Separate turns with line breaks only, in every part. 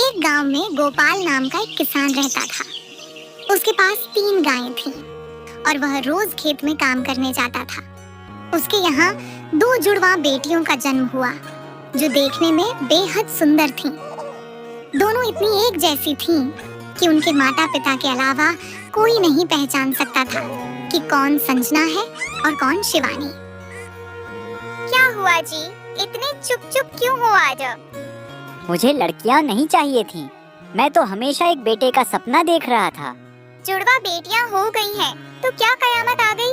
एक गांव में गोपाल नाम का एक किसान रहता था। उसके पास 3 गायें थीं और वह रोज खेत में काम करने जाता था। उसके यहाँ 2 जुड़वा बेटियों का जन्म हुआ जो देखने में बेहद सुंदर थीं। दोनों इतनी एक जैसी थीं कि उनके माता पिता के अलावा कोई नहीं पहचान सकता था कि कौन संजना है और कौन शिवानी। क्या हुआ जी, इतने चुप चुप क्यों हो आज?
मुझे लड़कियां नहीं चाहिए थीं। मैं तो हमेशा एक बेटे का सपना देख रहा था।
जुड़वा बेटियां हो गई हैं, तो क्या कयामत आ गई?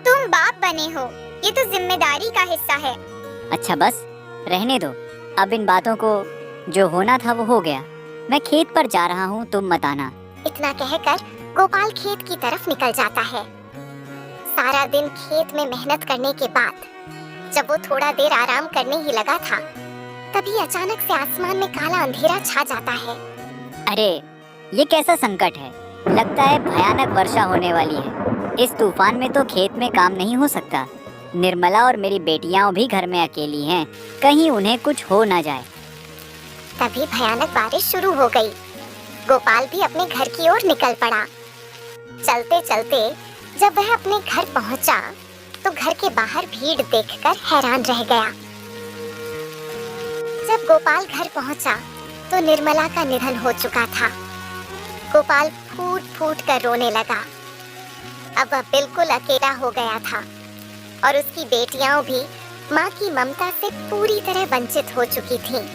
तुम बाप बने हो, ये तो जिम्मेदारी का हिस्सा है।
अच्छा बस रहने दो, अब इन बातों को जो होना था वो हो गया। मैं खेत पर जा रहा हूँ, तुम मत आना।
इतना कहकर गोपाल खेत की तरफ निकल जाता है। सारा दिन खेत में मेहनत करने के बाद जब वो थोड़ा देर आराम करने ही लगा था, तभी अचानक से आसमान में काला अंधेरा छा जाता है।
अरे ये कैसा संकट है? लगता है भयानक वर्षा होने वाली है। इस तूफान में तो खेत में काम नहीं हो सकता। निर्मला और मेरी बेटियां भी घर में अकेली हैं, कहीं उन्हें कुछ हो ना जाए।
तभी भयानक बारिश शुरू हो गई। गोपाल भी अपने घर की ओर निकल पड़ा। चलते चलते जब वह अपने घर पहुंचा, तो घर के बाहर भीड़ देखकर हैरान रह गया। जब गोपाल घर पहुंचा, तो निर्मला का निधन हो चुका था। गोपाल फूट फूट कर रोने लगा। अब वह बिल्कुल अकेला हो गया था और उसकी बेटियां भी माँ की ममता से पूरी तरह वंचित हो चुकी थीं।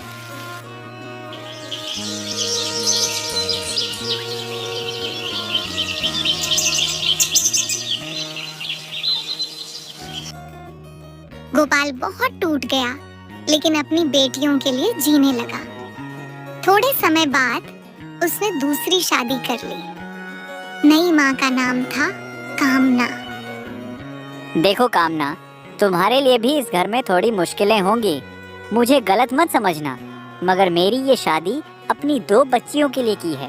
गोपाल बहुत टूट गया, लेकिन अपनी बेटियों के लिए जीने लगा। थोड़े समय बाद उसने दूसरी शादी कर ली। नई माँ का नाम था कामना।
देखो कामना, तुम्हारे लिए भी इस घर में थोड़ी मुश्किलें होंगी, मुझे गलत मत समझना, मगर मेरी ये शादी अपनी 2 बच्चियों के लिए की है,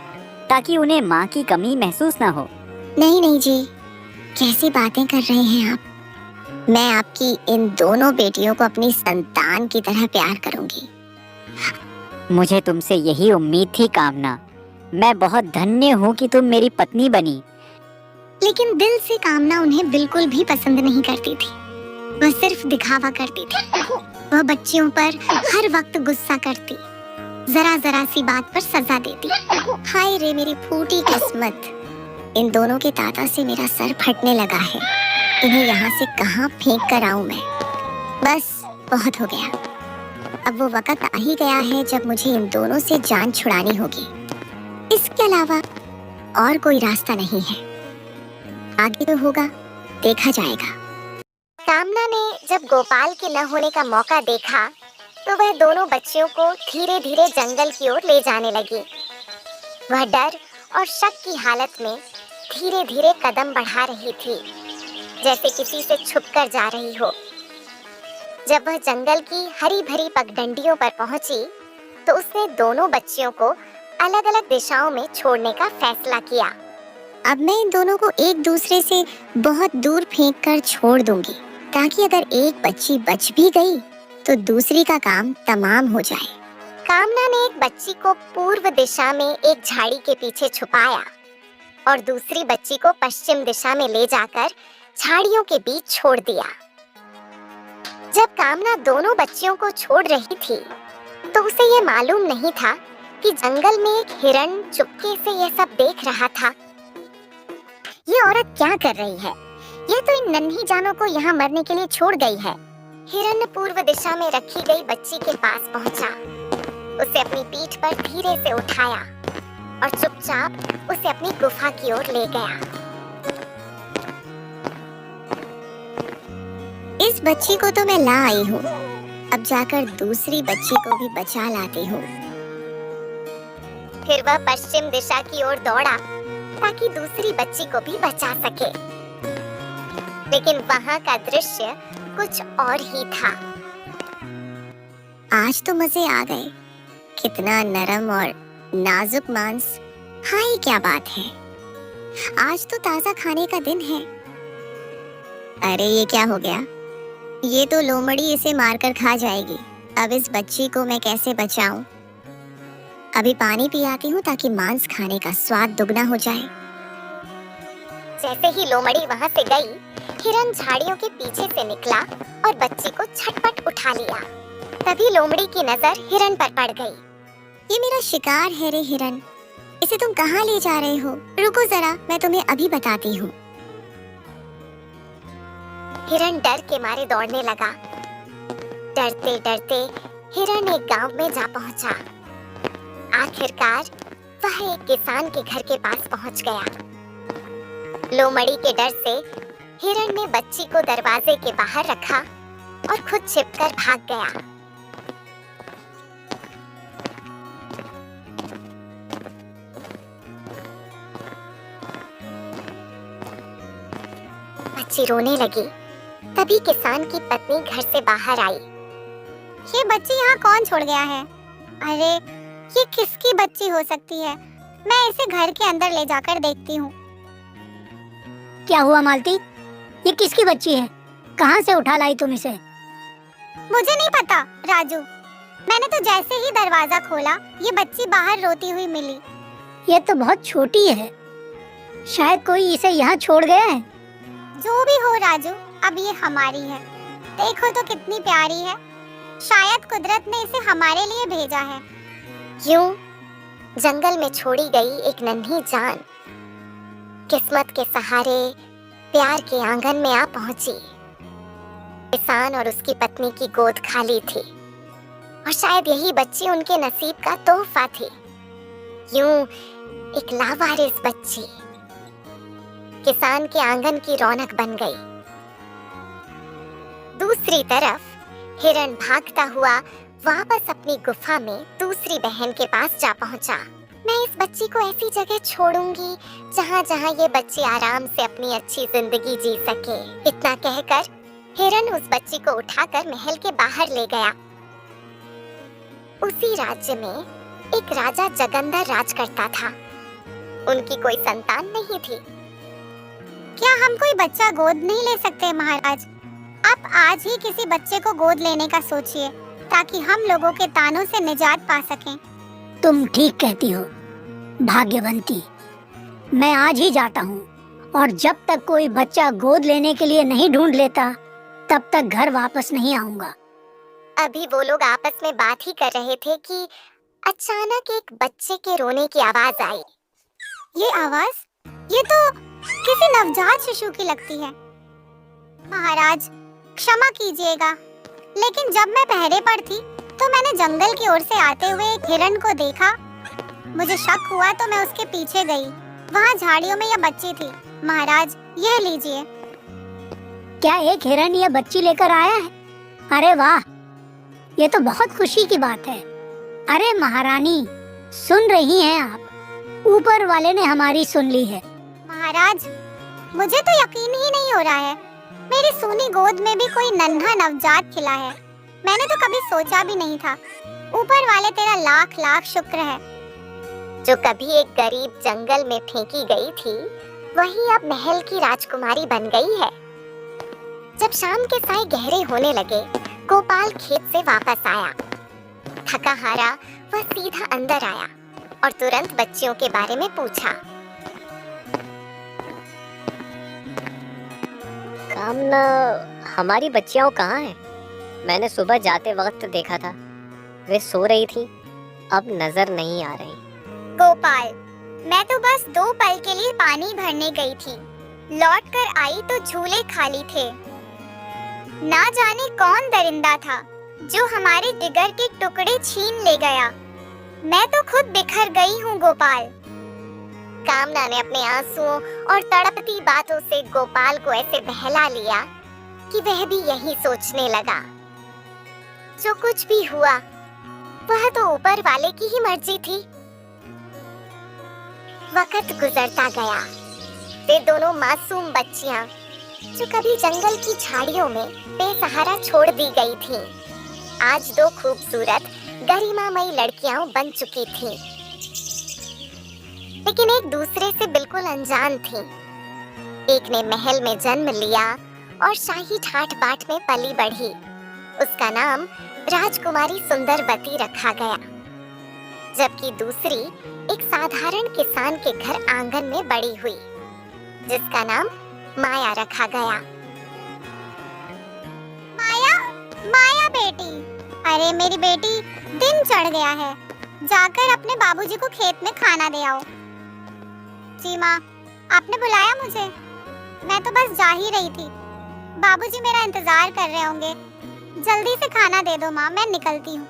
ताकि उन्हें माँ की कमी महसूस ना हो।
नहीं नहीं जी, कैसी बातें कर रहे हैं आप? मैं आपकी इन दोनों बेटियों को अपनी संतान की तरह प्यार करूंगी।
मुझे तुमसे यही उम्मीद थी कामना। मैं बहुत धन्य हूँ कि तुम मेरी पत्नी बनी।
लेकिन दिल से कामना उन्हें बिल्कुल भी पसंद नहीं करती थी। वह सिर्फ दिखावा करती थी। वह बच्चियों पर हर वक्त गुस्सा करती, जरा जरा सी बात पर सजा देती। हाय रे मेरी फूटी किस्मत, इन दोनों के ताता से मेरा सर फटने लगा है। इन्हें यहाँ से कहाँ फेंक कर आऊं मैं? बस बहुत हो गया। अब वो वक्त आ ही गया है जब मुझे इन दोनों से जान छुड़ानी होगी। इसके अलावा और कोई रास्ता नहीं है। आगे तो होगा, देखा जाएगा। कामना ने जब गोपाल के न होने का मौका देखा, तो वह दोनों बच्चियों को धीरे धीरे जंगल की ओर ले जाने लगी। वह डर और शक की हालत में धीरे धीरे कदम बढ़ा रही थी, जैसे किसी से छुपकर जा रही हो। जब वह जंगल की हरी भरी पगडंडियों पर पहुंची, तो उसने दोनों बच्चियों को अलग अलग दिशाओं में छोड़ने का फैसला किया। अब मैं इन दोनों को एक दूसरे से बहुत दूर फेंक कर छोड़ दूंगी, ताकि अगर एक बच्ची बच भी गई तो दूसरी का काम तमाम हो जाए। कामना ने एक बच्ची को पूर्व दिशा में एक झाड़ी के पीछे छुपाया और दूसरी बच्ची को पश्चिम दिशा में ले जाकर झाड़ियों के बीच छोड़ दिया। जब कामना दोनों बच्चियों को छोड़ रही थी, तो उसे ये मालूम नहीं था कि जंगल में एक हिरण चुपके से यह सब देख रहा था। ये औरत क्या कर रही है? ये तो इन नन्ही जानों को यहाँ मरने के लिए छोड़ गई है। हिरण ने पूर्व दिशा में रखी गई बच्ची के पास पहुँचा, उसे अपनी पीठ पर धीरे से उठाया और चुपचाप उसे अपनी गुफा की ओर ले गया। इस बच्ची को तो मैं ला आई हूँ, अब जाकर दूसरी बच्ची को भी बचा लाती हूँ। फिर वह पश्चिम दिशा की ओर दौड़ा ताकि दूसरी बच्ची को भी बचा सके। लेकिन वहाँ का दृश्य कुछ और ही था। आज तो मजे आ गए। कितना नरम और नाजुक मांस। हाय क्या बात है, आज तो ताजा खाने का दिन है। अरे ये क्या हो गया? ये तो लोमड़ी इसे मारकर खा जाएगी। अब इस बच्ची को मैं कैसे बचाऊं? अभी पानी पी आती हूँ ताकि मांस खाने का स्वाद दुगना हो जाए। जैसे ही लोमड़ी वहाँ से गई, हिरन झाड़ियों के पीछे से निकला और बच्ची को झटपट उठा लिया। तभी लोमड़ी की नजर हिरन पर पड़ गई। ये मेरा शिकार है रे हिरन, इसे तुम कहाँ ले जा रहे हो? रुको जरा, मैं तुम्हें अभी बताती हूँ। हिरन डर के मारे दौड़ने लगा। डरते डरते हिरन एक गांव में जा पहुंचा। आखिरकार वह एक किसान के घर के पास पहुंच गया। लोमड़ी के डर से हिरन ने बच्ची को दरवाजे के बाहर रखा और खुद छिपकर भाग गया। बच्ची रोने लगी। तभी किसान की पत्नी घर से बाहर आई। ये बच्ची यहाँ कौन छोड़ गया है? अरे ये किसकी बच्ची हो सकती है? मैं इसे घर के अंदर ले जाकर देखती हूँ।
क्या हुआ मालती? ये किसकी बच्ची है? कहाँ से उठा लाई तुम इसे?
मुझे नहीं पता राजू, मैंने तो जैसे ही दरवाजा खोला ये बच्ची बाहर रोती हुई मिली।
ये तो बहुत छोटी है, शायद कोई इसे यहाँ छोड़ गया है।
जो भी हो राजू, अब ये हमारी है। देखो तो कितनी प्यारी है। शायद कुदरत ने इसे हमारे लिए भेजा है। यूं जंगल में छोड़ी गई एक नन्ही जान किस्मत के सहारे प्यार के आंगन में आ पहुंची। किसान और उसकी पत्नी की गोद खाली थी और शायद यही बच्ची उनके नसीब का तोहफा थी। यूं एक लावारिस बच्ची किसान के आंगन की रौनक बन गई। दूसरी तरफ हिरन भागता हुआ वापस अपनी गुफा में दूसरी बहन के पास जा पहुंचा। मैं इस बच्ची को ऐसी जगह छोड़ूंगी जहां जहां ये बच्ची आराम से अपनी अच्छी जिंदगी जी सके। इतना कहकर हिरन उस बच्ची को उठाकर महल के बाहर ले गया। उसी राज्य में एक राजा जगंदर राज करता था। उनकी कोई संतान नहीं थी। क्या हम कोई बच्चा गोद नहीं ले सकते महाराज? आप आज ही किसी बच्चे को गोद लेने का सोचिए ताकि हम लोगों के तानों से निजात पा सकें।
तुम ठीक कहती हो भाग्यवंती। मैं आज ही जाता हूँ और जब तक कोई बच्चा गोद लेने के लिए नहीं ढूंढ लेता तब तक घर वापस नहीं आऊंगा।
अभी वो लोग आपस में बात ही कर रहे थे कि अचानक एक बच्चे के रोने की आवाज आई। ये आवाज, ये तो किसी नवजात शिशु की लगती है। महाराज क्षमा कीजिएगा, लेकिन जब मैं पहरे पर थी तो मैंने जंगल की ओर से आते हुए एक हिरन को देखा। मुझे शक हुआ तो मैं उसके पीछे गई। वहाँ झाड़ियों में यह बच्ची थी। महाराज यह लीजिए।
क्या एक हिरन यह बच्ची लेकर आया है? अरे वाह, ये तो बहुत खुशी की बात है। अरे महारानी, सुन रही हैं आप? ऊपर वाले ने हमारी सुन ली है।
महाराज मुझे तो यकीन ही नहीं हो रहा है। मेरी सूनी गोद में भी कोई नन्हा नवजात खिला है। मैंने तो कभी सोचा भी नहीं था। ऊपर वाले तेरा लाख लाख शुक्र है। जो कभी एक गरीब जंगल में फेंकी गई थी वही अब महल की राजकुमारी बन गई है। जब शाम के साए गहरे होने लगे, गोपाल खेत से वापस आया। थका हारा वह सीधा अंदर आया और तुरंत बच्चियों के बारे में पूछा।
कामना, हमारी बच्चियां कहाँ हैं? मैंने सुबह जाते वक्त देखा था, वे सो रही थी, अब नजर नहीं आ रही।
गोपाल, मैं तो बस 2 पल के लिए पानी भरने गई थी। लौट कर आई तो झूले खाली थे। ना जाने कौन दरिंदा था जो हमारे जिगर के टुकड़े छीन ले गया। मैं तो खुद बिखर गई हूँ गोपाल। कामना ने अपने आंसुओं और तड़पती बातों से गोपाल को ऐसे बहला लिया कि वह भी यही सोचने लगा, जो कुछ भी हुआ वह तो ऊपर वाले की ही मर्जी थी। वक्त गुजरता गया। वे दोनों मासूम बच्चियां जो कभी जंगल की झाड़ियों में बेसहारा छोड़ दी गई थीं, आज 2 खूबसूरत गरिमामयी लड़कियां बन चुकी थीं, लेकिन एक दूसरे से बिल्कुल अनजान थीं। एक ने महल में जन्म लिया और शाही ठाट बाट में पली बढ़ी। उसका नाम राजकुमारी सुंदरवती रखा गया। जबकि दूसरी एक साधारण किसान के घर आंगन में बड़ी हुई, जिसका नाम माया रखा गया। माया, माया बेटी, अरे मेरी बेटी, दिन चढ़ गया है, जाकर अपने बाबूजी को खेत में खाना दे आओ। जी माँ, आपने बुलाया मुझे? मैं तो बस जा ही रही थी, बाबूजी मेरा इंतजार कर रहे होंगे। जल्दी से खाना दे दो माँ, मैं निकलती हूँ।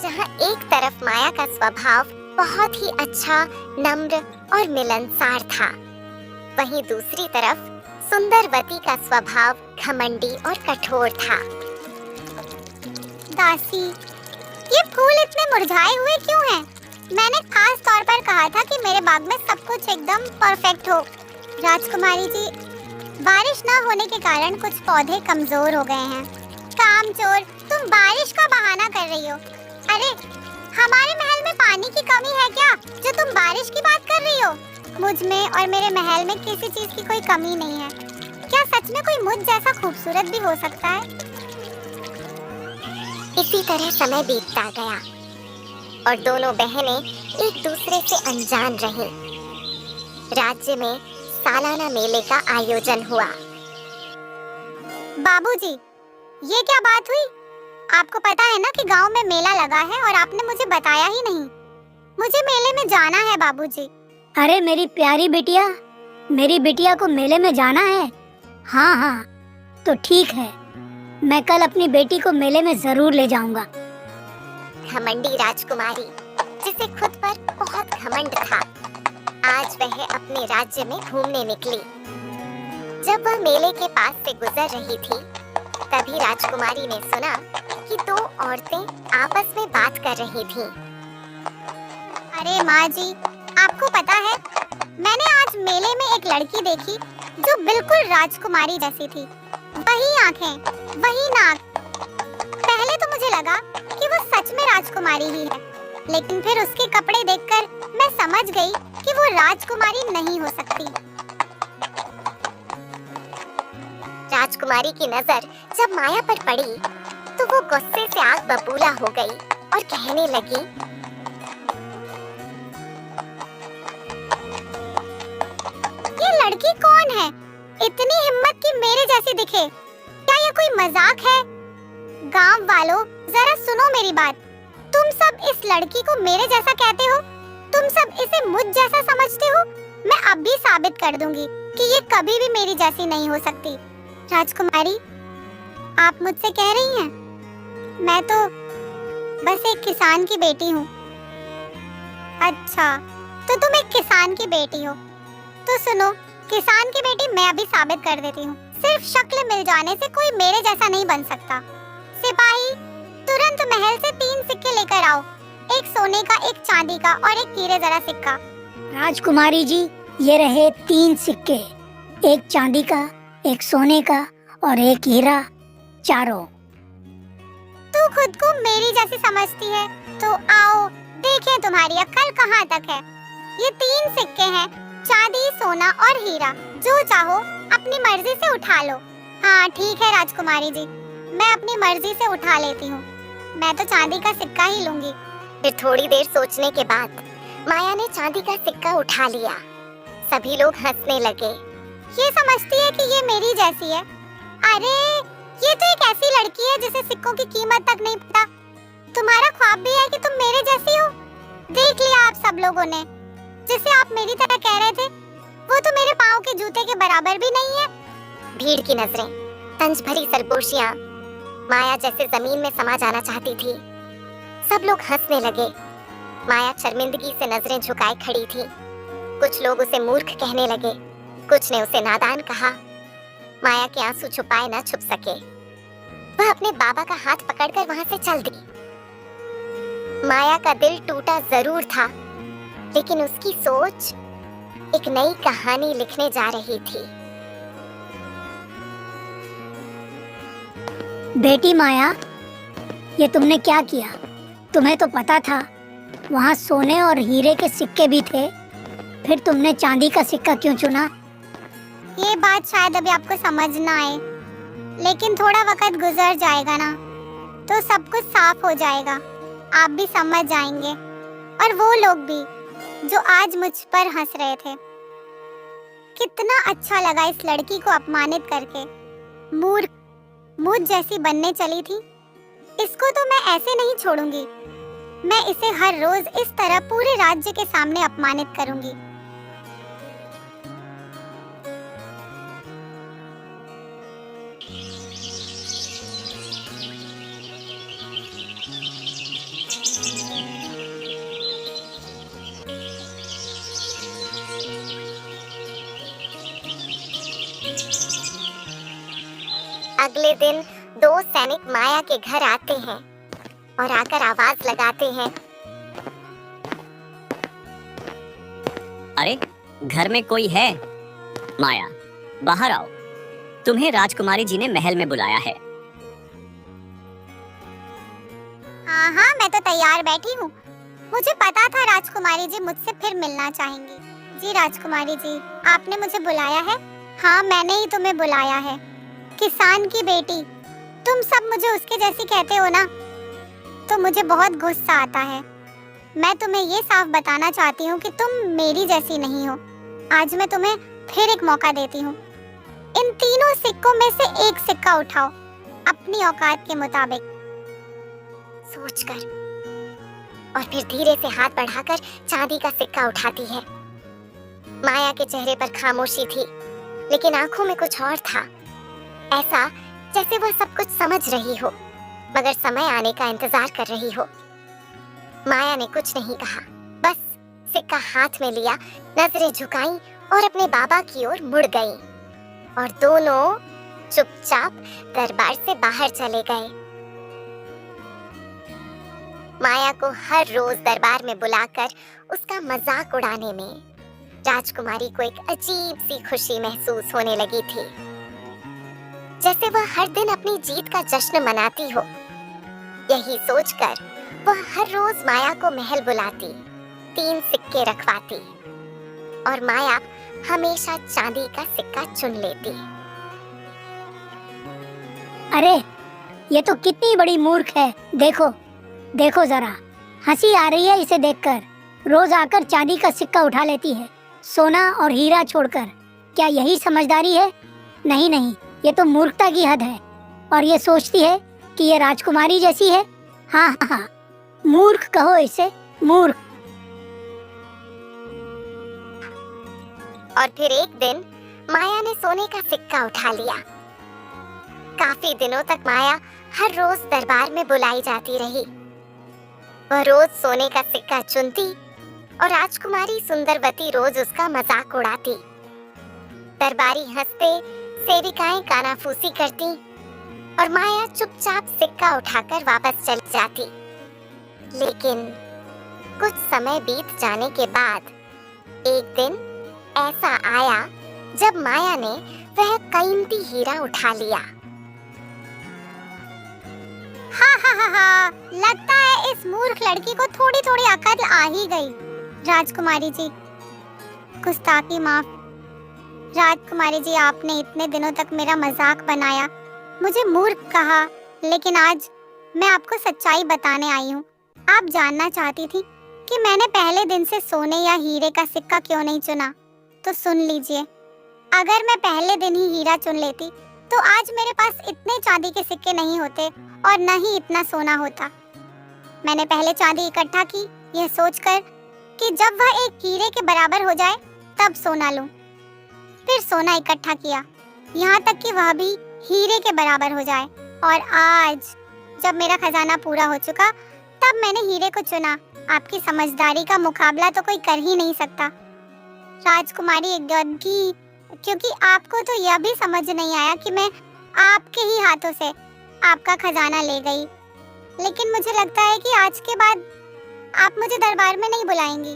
जहाँ एक तरफ माया का स्वभाव बहुत ही अच्छा, नम्र और मिलनसार था, वहीं दूसरी तरफ सुंदरवती का स्वभाव घमंडी और कठोर था। दासी, ये फूल इतने मुरझाए हुए क्यों हैं? मैंने खास तौर पर कहा था कि मेरे बाग में सब कुछ एकदम परफेक्ट हो। राजकुमारी जी, बारिश ना होने के कारण कुछ पौधे कमजोर हो गए हैं। कामचोर, तुम बारिश का बहाना कर रही हो। अरे, हमारे महल में पानी की कमी है क्या, जो तुम बारिश की बात कर रही हो? मुझ में और मेरे महल में किसी चीज की कोई कमी नहीं है। क्या सच में कोई मुझ जैसा खूबसूरत भी हो सकता है? इसी तरह समय बीतता गया और दोनों बहनें एक दूसरे से अनजान रहीं। राज्य में सालाना मेले का आयोजन हुआ। बाबूजी, ये क्या बात हुई? आपको पता है ना कि गांव में मेला लगा है और आपने मुझे बताया ही नहीं। मुझे मेले में जाना है बाबूजी।
अरे मेरी प्यारी बिटिया, मेरी बिटिया को मेले में जाना है? हाँ हाँ, तो ठीक है, मैं कल अपनी बेटी को मेले में जरूर ले जाऊंगा।
घमंडी राजकुमारी, जिसे खुद पर बहुत घमंड था, आज वह अपने राज्य में घूमने निकली। जब वह मेले के पास से गुजर रही थी, तभी राजकुमारी ने सुना कि दो औरतें आपस में बात कर रही थीं। अरे माँ जी, आपको पता है, मैंने आज मेले में एक लड़की देखी जो बिल्कुल राजकुमारी जैसी थी। वही आंखें, वही नाक। पहले तो मुझे लगा कि वो सच में राजकुमारी ही है, लेकिन फिर उसके कपड़े देखकर मैं समझ गई कि वो राजकुमारी नहीं हो सकती। राजकुमारी की नजर जब माया पर पड़ी, तो वो गुस्से से आग बबूला हो गई और कहने लगी, ये लड़की कौन है? इतनी हिम्मत कि मेरे जैसी दिखे? क्या ये कोई मजाक है? गांव वालों, जरा सुनो मेरी बात। तुम सब इस लड़की को मेरे जैसा कहते हो? तुम सब इसे मुझ जैसा समझते हो? मैं अब भी साबित कर दूंगी कि ये कभी भी मेरी जैसी नहीं हो सकती। राजकुमारी, आप मुझसे कह रही हैं? मैं तो बस एक किसान की बेटी हूँ। अच्छा, तो तुम एक किसान की बेटी हो? तो सुनो, किसान की बेटी मैं अभी साबित कर देती हूँ। सिर्फ शक्ल मिल जाने से कोई मेरे जैसा नहीं बन सकता। सिपाही, तुरंत महल से 3 सिक्के लेकर आओ, एक सोने का, एक चांदी का और एक हीरे जरा सिक्का।
राजकुमारी जी, ये रहे 3 सिक्के, एक चांदी का, एक सोने का और एक हीरा, चारों।
तू खुद को मेरी जैसी समझती है? तो आओ देखें तुम्हारी अक्ल कहाँ तक है। ये 3 सिक्के हैं, चांदी, सोना और हीरा। जो चाहो अपनी मर्जी से उठा लो। हाँ ठीक है राजकुमारी जी, मैं अपनी मर्जी से उठा लेती हूँ। मैं तो चांदी का सिक्का ही लूंगी। फिर थोड़ी देर सोचने के बाद माया ने चांदी का सिक्का उठा लिया। सभी लोग हंसने लगे। ये समझती है कि ये मेरी जैसी है। अरे, ये तो एक ऐसी लड़की है जिसे सिक्कों की कीमत तक नहीं पता। तुम्हारा ख्वाब भी है कि तुम मेरे जैसी हो? देख लिया आप सब लोगों ने। जिसे आप मेरी तरह कह रहे थे, वो तो मेरे पाँव के जूते के बराबर भी नहीं है। भीड़ की नजरें, तंज भरी सरगोशियां माया जैसे जमीन में समा जाना चाहती थी। सब लोग हंसने लगे। माया शर्मिंदगी से नजरें झुकाए खड़ी थी। कुछ लोग उसे मूर्ख कहने लगे, कुछ ने उसे नादान कहा। माया के आंसू छुपाए न छुप सके। वह अपने बाबा का हाथ पकड़कर वहां से चल दी। माया का दिल टूटा जरूर था, लेकिन उसकी सोच एक नई कहानी लिखने जा रही थी।
बेटी माया, ये तुमने क्या किया? तुम्हें तो पता था वहाँ सोने और हीरे के सिक्के भी थे, फिर तुमने चांदी का सिक्का क्यों चुना?
ये बात शायद अभी आपको समझ ना आए, लेकिन थोड़ा वक्त गुजर जाएगा ना, तो सब कुछ साफ हो जाएगा। आप भी समझ जाएंगे। और वो लोग भी जो आज मुझ पर हंस रहे थे। कितना अच्छा लगा इस लड़की को अपमानित करके। मूर्ख, मुझ जैसी बनने चली थी। इसको तो मैं ऐसे नहीं छोड़ूंगी। मैं इसे हर रोज इस तरह पूरे राज्य के सामने अपमानित करूंगी। अगले दिन दो सैनिक माया के घर आते हैं और आकर आवाज लगाते हैं,
अरे घर में कोई है? माया, बाहर आओ, तुम्हें राजकुमारी जी ने महल में बुलाया है।
हाँ हाँ, मैं तो तैयार बैठी हूँ। मुझे पता था राजकुमारी जी मुझसे फिर मिलना चाहेंगी। जी राजकुमारी जी, आपने मुझे बुलाया है? हाँ, मैंने ही तुम्हें बुलाया है। किसान की बेटी, तुम सब मुझे उसके जैसी कहते हो ना, तो मुझे बहुत गुस्सा आता है। मैं तुम्हें ये साफ बताना चाहती हूँ कि तुम मेरी जैसी नहीं हो। आज मैं तुम्हें फिर एक मौका देती हूँ। इन तीनों सिक्कों में से एक सिक्का उठाओ, अपनी औकात के मुताबिक सोचकर, और फिर धीरे से हाथ बढ़ाकर चांदी का सिक्का उठाती है। माया के चेहरे पर खामोशी थी, लेकिन आंखों में कुछ और था। ऐसा जैसे वह सब कुछ समझ रही हो, मगर समय आने का इंतजार कर रही हो। माया ने कुछ नहीं कहा, बस सिक्का हाथ में लिया, नजरें झुकाईं और अपने बाबा की ओर मुड़ गईं, और दोनों चुपचाप दरबार से बाहर चले गए। माया को हर रोज दरबार में बुलाकर उसका मजाक उड़ाने में राजकुमारी को एक अजीब सी खुशी महसूस होने लगी थी, जैसे वह हर दिन अपनी जीत का जश्न मनाती हो। यही सोचकर वह हर रोज माया को महल बुलाती, 3 सिक्के रखवाती, और माया हमेशा चांदी का सिक्का चुन लेती।
अरे ये तो कितनी बड़ी मूर्ख है। देखो देखो जरा, हंसी आ रही है इसे देखकर। रोज आकर चांदी का सिक्का उठा लेती है, सोना और हीरा छोड़कर। क्या यही समझदारी है? नहीं नहीं, ये तो मूर्खता की हद है। और ये सोचती है कि ये राजकुमारी जैसी है। हाँ हाँ हाँ, मूर्ख कहो इसे, मूर्ख।
और फिर एक दिन माया ने सोने का सिक्का उठा लिया। काफी दिनों तक माया हर रोज दरबार में बुलाई जाती रही। वह रोज सोने का सिक्का चुनती और राजकुमारी सुंदरवती रोज उसका मजाक उड़ाती। दरबारी हंसते, सेविकाएं कानाफूसी करती, और माया चुपचाप सिक्का उठाकर वापस चली जाती। लेकिन कुछ समय बीत जाने के बाद एक दिन ऐसा आया जब माया ने वह कीमती हीरा उठा लिया। हाँ, लगता है इस मूर्ख लड़की को थोड़ी थोड़ी अकल आ ही गई। राजकुमारी जी, गुस्ताखी माफ। राजकुमारी जी, आपने इतने दिनों तक मेरा मजाक बनाया, मुझे मूर्ख कहा, लेकिन आज मैं आपको सच्चाई बताने आई हूँ। आप जानना चाहती थी कि मैंने पहले दिन से सोने या हीरे का सिक्का क्यों नहीं चुना, तो सुन लीजिए। अगर मैं पहले दिन ही हीरा चुन लेती तो आज मेरे पास इतने चांदी के सिक्के नहीं होते और न ही इतना सोना होता। मैंने पहले चांदी इकट्ठा की, यह सोचकर कि जब वह एक हीरे के बराबर हो जाए तब सोना लूं। फिर सोना इकट्ठा किया, यहाँ तक कि वह भी हीरे के बराबर हो जाए। और आज जब मेरा खजाना पूरा हो चुका तब मैंने हीरे को चुना। आपकी समझदारी का मुकाबला तो कोई कर ही नहीं सकता। राजकुमारी गदगी, क्योंकि आपको तो यह भी समझ नहीं आया कि मैं आपके ही हाथों से आपका खजाना ले गई। लेकिन मुझे लगता है कि आज के बाद आप मुझे दरबार में नहीं बुलाएंगी।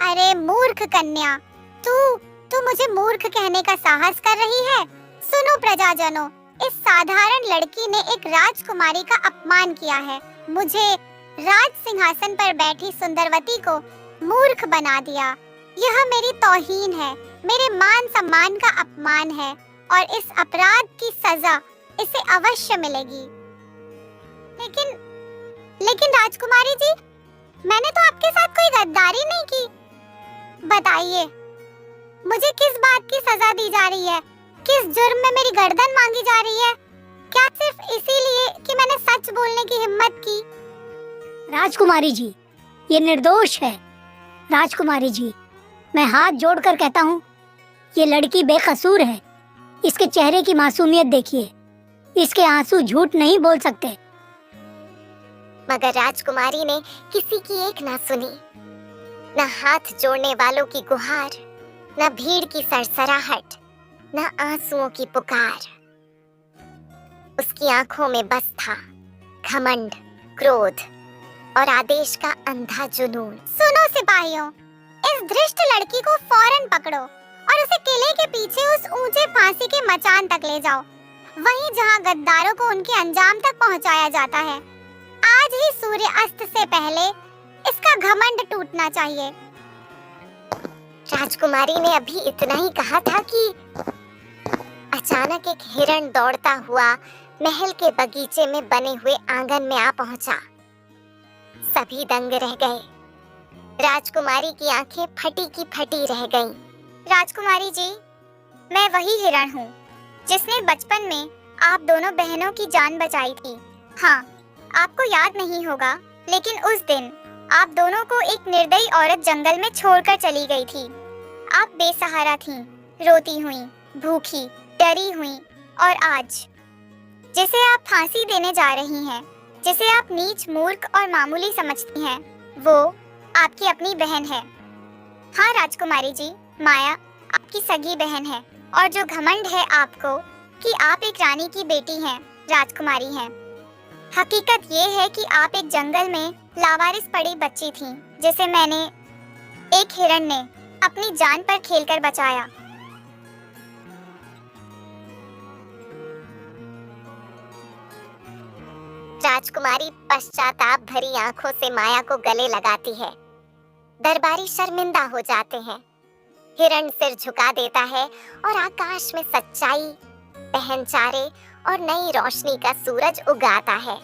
अरे मूर्ख कन्या, तू मुझे मूर्ख कहने का साहस कर रही है? सुनो प्रजाजनों, इस साधारण लड़की ने एक राजकुमारी का अपमान किया है। मुझे राज सिंहासन पर बैठी सुंदरवती को मूर्ख बना दिया। यह मेरी तौहीन है, मेरे मान सम्मान का अपमान है, और इस अपराध की सजा इसे अवश्य मिलेगी। लेकिन राजकुमारी जी, मैंने तो आपके साथ कोई गद्दारी नहीं की। बताइए, मुझे किस बात की सजा दी जा रही है? किस जुर्म में मेरी गर्दन मांगी जा रही है? क्या सिर्फ इसीलिए कि मैंने सच बोलने की हिम्मत की?
राजकुमारी जी, ये निर्दोष है। राजकुमारी जी, मैं हाथ जोड़कर कहता हूँ, ये लड़की बेकसूर है। इसके चेहरे की मासूमियत देखिए, इसके आंसू झूठ नहीं बोल सकते।
मगर राजकुमारी ने किसी की एक ना सुनी। न हाथ जोड़ने वालों की गुहार, न भीड़ की सरसराहट, न आंसुओं की पुकार। उसकी आंखों में बस था घमंड, क्रोध और आदेश का अंधा जुनून। सुनो सिपाहियों, इस धृष्ट लड़की को फौरन पकड़ो और उसे किले के पीछे उस ऊंचे फांसी के मचान तक ले जाओ, वहीं जहां गद्दारों को उनके अंजाम तक पहुंचाया जाता है। आज ही सूर्य अस्त से पहले इसका घमंड टूटना चाहिए। राजकुमारी ने अभी इतना ही कहा था कि अचानक एक हिरण दौड़ता हुआ महल के बगीचे में बने हुए आंगन में आ पहुंचा। सभी दंग रह गए। राजकुमारी की आंखें फटी की फटी रह गईं। राजकुमारी जी, मैं वही हिरण हूँ जिसने बचपन में आप दोनों बहनों की जान बचाई थी। हाँ, आपको याद नहीं होगा, लेकिन उस दिन आप दोनों को एक निर्दयी औरत जंगल में छोड़कर चली गई थी। आप बेसहारा थीं, रोती हुईं, भूखी, डरी हुईं, और आज जिसे आप फांसी देने जा रही हैं, जिसे आप नीच, मूर्ख और मामूली समझती हैं, वो आपकी अपनी बहन है। हाँ राजकुमारी जी, माया आपकी सगी बहन है, और जो घमंड है आपको कि आप एक रानी की बेटी हैं, राजकुमारी हैं। हकीकत ये है कि आप एक जंगल में लावारिस पड़ी बच्ची थीं, जिसे मैंने, एक हिरण ने अपनी जान पर खेलकर बचाया। राजकुमारी पश्चाताप भरी आंखों से माया को गले लगाती है। दरबारी शर्मिंदा हो जाते हैं। हिरण सिर झुका देता है और आकाश में सच्चाई, पहनचारे और नई रोशनी का सूरज उगाता है।